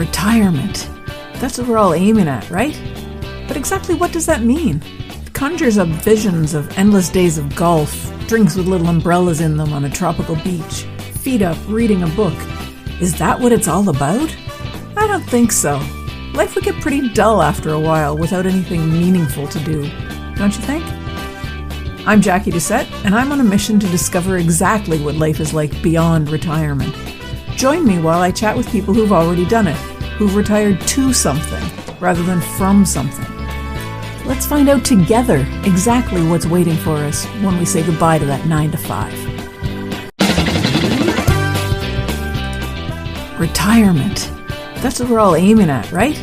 Retirement. That's what we're all aiming at, right? But exactly what does that mean? It conjures up visions of endless days of golf, drinks with little umbrellas in them on a tropical beach, feet up, reading a book. Is that what it's all about? I don't think so. Life would get pretty dull after a while without anything meaningful to do, don't you think? I'm Jacquie and I'm on a mission to discover exactly what life is like beyond retirement. Join me while I chat with people who've already done it, who've retired to something rather than from something. Let's find out together exactly what's waiting for us when we say goodbye to that 9 to 5. Retirement. That's what we're all aiming at, right?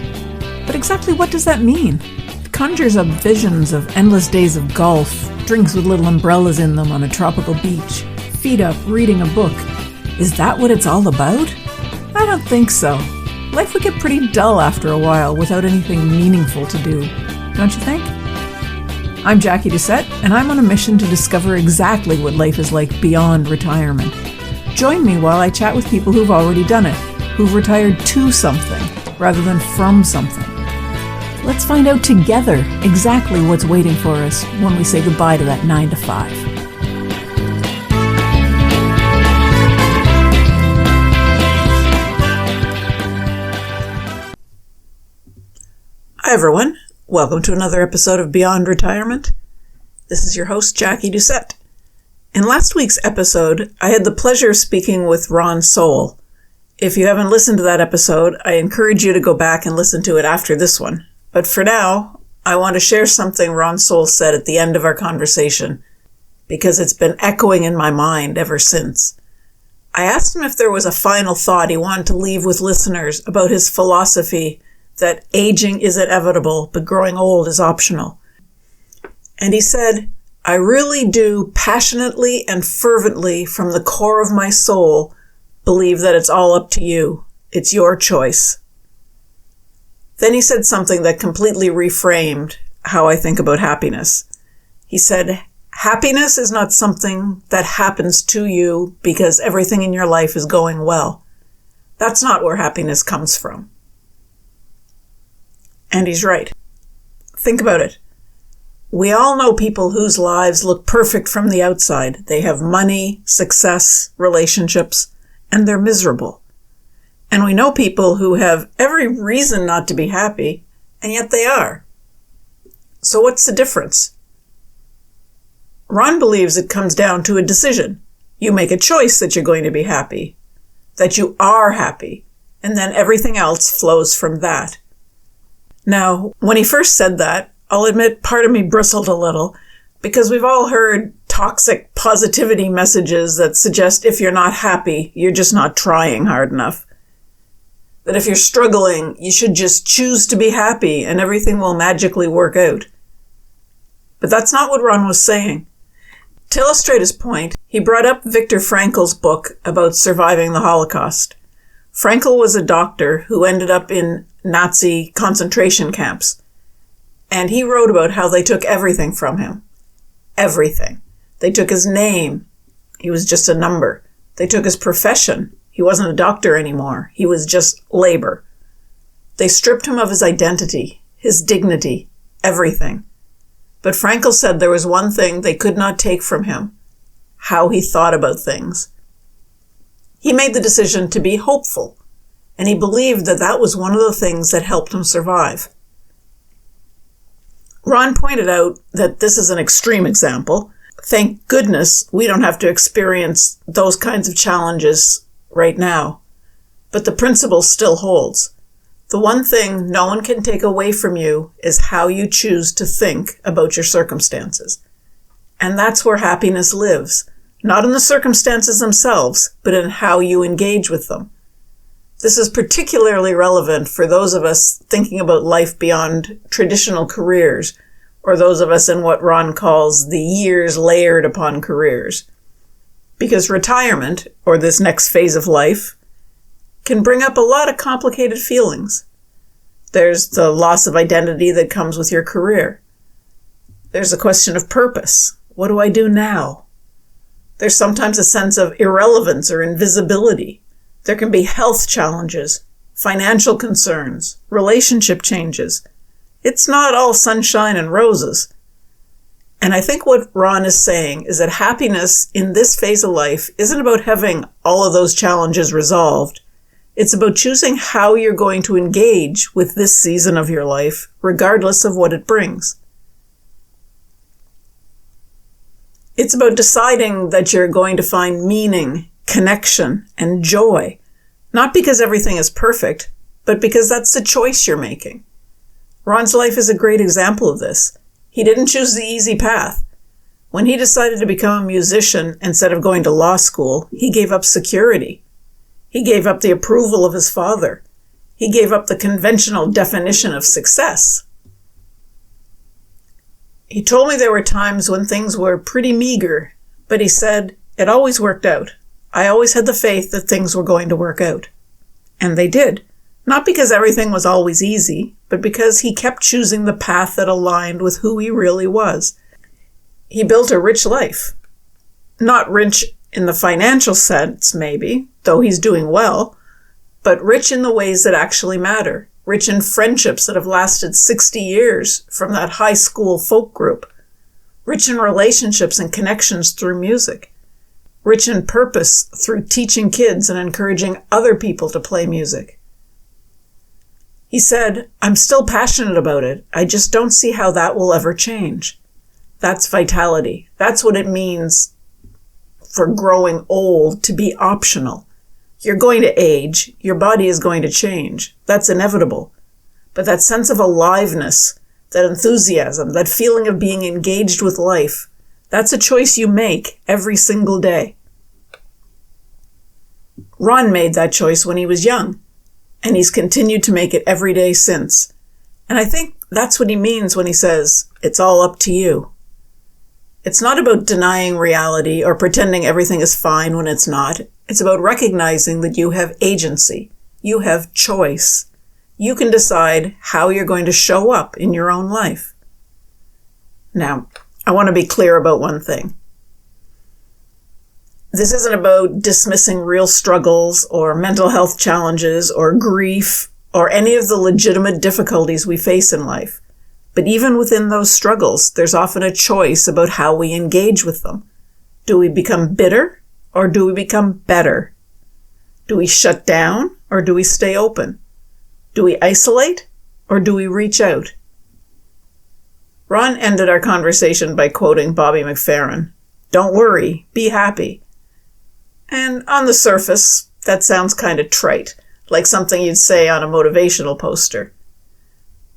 But exactly what does that mean? It conjures up visions of endless days of golf, drinks with little umbrellas in them on a tropical beach, feet up, reading a book. Is that what it's all about? I don't think so. Life would get pretty dull after a while without anything meaningful to do, don't you think? I'm Jacquie and I'm on a mission to discover exactly what life is like beyond retirement. Join me while I chat with people who've already done it, who've retired to something rather than from something. Let's find out together exactly what's waiting for us when we say goodbye to that 9 to 5. Hi everyone, welcome to another episode of Beyond Retirement. This is your host, Jacquie Doucette. In last week's episode, I had the pleasure of speaking with Ron Sowell. If you haven't listened to that episode, I encourage you to go back and listen to it after this one. But for now, I want to share something Ron Sowell said at the end of our conversation, because it's been echoing in my mind ever since. I asked him if there was a final thought he wanted to leave with listeners about his philosophy that aging is inevitable, but growing old is optional. And he said, I really do passionately and fervently from the core of my soul believe that it's all up to you. It's your choice. Then he said something that completely reframed how I think about happiness. He said, happiness is not something that happens to you because everything in your life is going well. That's not where happiness comes from. And he's right. Think about it. We all know people whose lives look perfect from the outside. They have money, success, relationships, and they're miserable. And we know people who have every reason not to be happy, and yet they are. So what's the difference? Ron believes it comes down to a decision. You make a choice that you're going to be happy, that you are happy, and then everything else flows from that. Now, when he first said that, I'll admit part of me bristled a little, because we've all heard toxic positivity messages that suggest if you're not happy, you're just not trying hard enough. That if you're struggling, you should just choose to be happy and everything will magically work out. But that's not what Ron was saying. To illustrate his point, he brought up Viktor Frankl's book about surviving the Holocaust. Frankl was a doctor who ended up in Nazi concentration camps. And he wrote about how they took everything from him. Everything. They took his name. He was just a number. They took his profession. He wasn't a doctor anymore. He was just labor. They stripped him of his identity, his dignity, everything. But Frankl said there was one thing they could not take from him: how he thought about things. He made the decision to be hopeful, and he believed that that was one of the things that helped him survive. Ron pointed out that this is an extreme example. Thank goodness we don't have to experience those kinds of challenges right now. But the principle still holds. The one thing no one can take away from you is how you choose to think about your circumstances. And that's where happiness lives. Not in the circumstances themselves, but in how you engage with them. This is particularly relevant for those of us thinking about life beyond traditional careers, or those of us in what Ron calls the years layered upon careers. Because retirement, or this next phase of life, can bring up a lot of complicated feelings. There's the loss of identity that comes with your career. There's a question of purpose. What do I do now? There's sometimes a sense of irrelevance or invisibility. There can be health challenges, financial concerns, relationship changes. It's not all sunshine and roses. And I think what Ron is saying is that happiness in this phase of life isn't about having all of those challenges resolved. It's about choosing how you're going to engage with this season of your life, regardless of what it brings. It's about deciding that you're going to find meaning, connection, and joy, not because everything is perfect, but because that's the choice you're making. Ron's life is a great example of this. He didn't choose the easy path. When he decided to become a musician instead of going to law school, he gave up security. He gave up the approval of his father. He gave up the conventional definition of success. He told me there were times when things were pretty meager, but he said, it always worked out. I always had the faith that things were going to work out. And they did. Not because everything was always easy, but because he kept choosing the path that aligned with who he really was. He built a rich life. Not rich in the financial sense, maybe, though he's doing well, but rich in the ways that actually matter. Rich in friendships that have lasted 60 years from that high school folk group. Rich in relationships and connections through music. Rich in purpose through teaching kids and encouraging other people to play music. He said, I'm still passionate about it. I just don't see how that will ever change. That's vitality. That's what it means for growing old to be optional. You're going to age. Your body is going to change. That's inevitable. But that sense of aliveness, that enthusiasm, that feeling of being engaged with life, that's a choice you make every single day. Ron made that choice when he was young, and he's continued to make it every day since. And I think that's what he means when he says, it's all up to you. It's not about denying reality or pretending everything is fine when it's not. It's about recognizing that you have agency. You have choice. You can decide how you're going to show up in your own life. Now, I want to be clear about one thing. This isn't about dismissing real struggles or mental health challenges or grief or any of the legitimate difficulties we face in life. But even within those struggles, there's often a choice about how we engage with them. Do we become bitter or do we become better? Do we shut down or do we stay open? Do we isolate or do we reach out? Ron ended our conversation by quoting Bobby McFerrin, "Don't worry, be happy." And on the surface, that sounds kind of trite, like something you'd say on a motivational poster.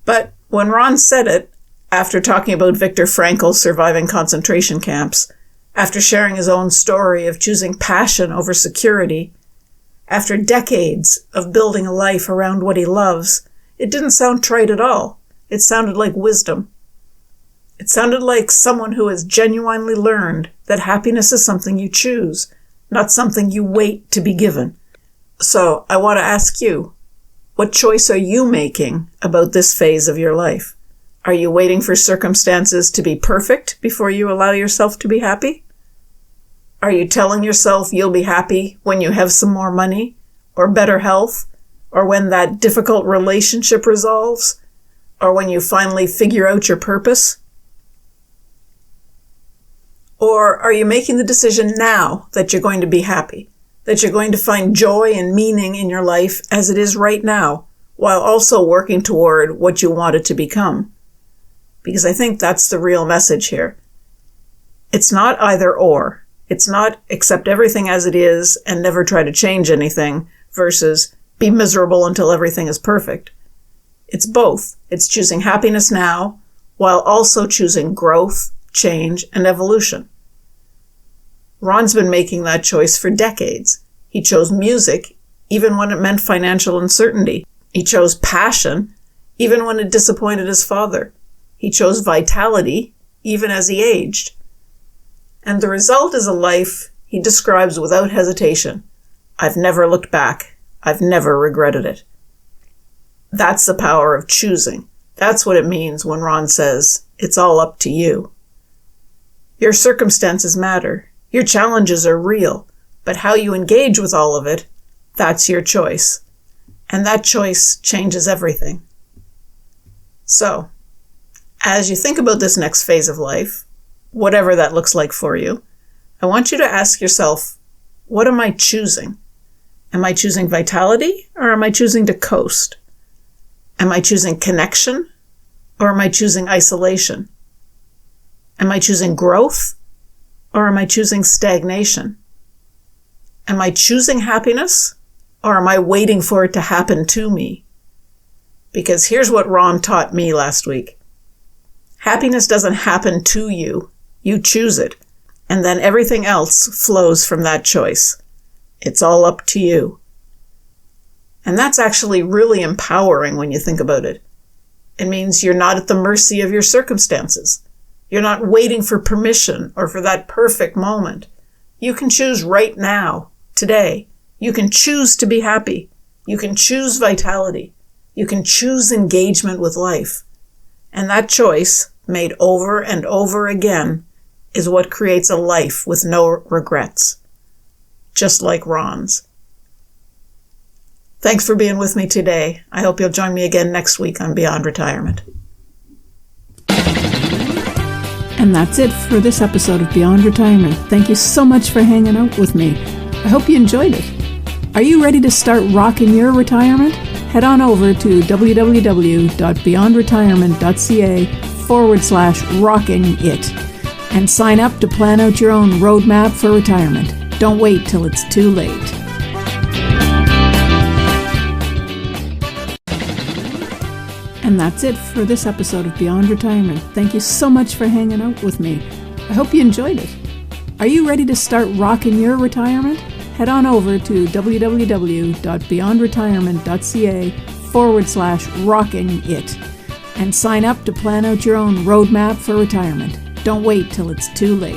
But when Ron said it, after talking about Viktor Frankl surviving concentration camps, after sharing his own story of choosing passion over security, after decades of building a life around what he loves, it didn't sound trite at all. It sounded like wisdom. It sounded like someone who has genuinely learned that happiness is something you choose, not something you wait to be given. So I want to ask you, what choice are you making about this phase of your life? Are you waiting for circumstances to be perfect before you allow yourself to be happy? Are you telling yourself you'll be happy when you have some more money, or better health, or when that difficult relationship resolves, or when you finally figure out your purpose? Or are you making the decision now that you're going to be happy, that you're going to find joy and meaning in your life as it is right now, while also working toward what you want it to become? Because I think that's the real message here. It's not either or. It's not accept everything as it is and never try to change anything versus be miserable until everything is perfect. It's both. It's choosing happiness now while also choosing growth, change, and evolution. Ron's been making that choice for decades. He chose music even when it meant financial uncertainty. He chose passion even when it disappointed his father. He chose vitality even as he aged. And the result is a life he describes without hesitation. I've never looked back. I've never regretted it. That's the power of choosing. That's what it means when Ron says, it's all up to you. Your circumstances matter. Your challenges are real. But how you engage with all of it, that's your choice. And that choice changes everything. So, as you think about this next phase of life, whatever that looks like for you, I want you to ask yourself, what am I choosing? Am I choosing vitality or am I choosing to coast? Am I choosing connection or am I choosing isolation? Am I choosing growth or am I choosing stagnation? Am I choosing happiness or am I waiting for it to happen to me? Because here's what Ron taught me last week. Happiness doesn't happen to you. You choose it. And then everything else flows from that choice. It's all up to you. And that's actually really empowering when you think about it. It means you're not at the mercy of your circumstances. You're not waiting for permission or for that perfect moment. You can choose right now, today. You can choose to be happy. You can choose vitality. You can choose engagement with life. And that choice, made over and over again, is what creates a life with no regrets. Just like Ron's. Thanks for being with me today. I hope you'll join me again next week on Beyond Retirement. And that's it for this episode of Beyond Retirement. Thank you so much for hanging out with me. I hope you enjoyed it. Are you ready to start rocking your retirement? Head on over to www.beyondretirement.ca/rocking it and sign up to plan out your own roadmap for retirement. Don't wait till it's too late. And that's it for this episode of Beyond Retirement. Thank you so much for hanging out with me. I hope you enjoyed it. Are you ready to start rocking your retirement? Head on over to www.beyondretirement.ca/rocking it and sign up to plan out your own roadmap for retirement. Don't wait till it's too late.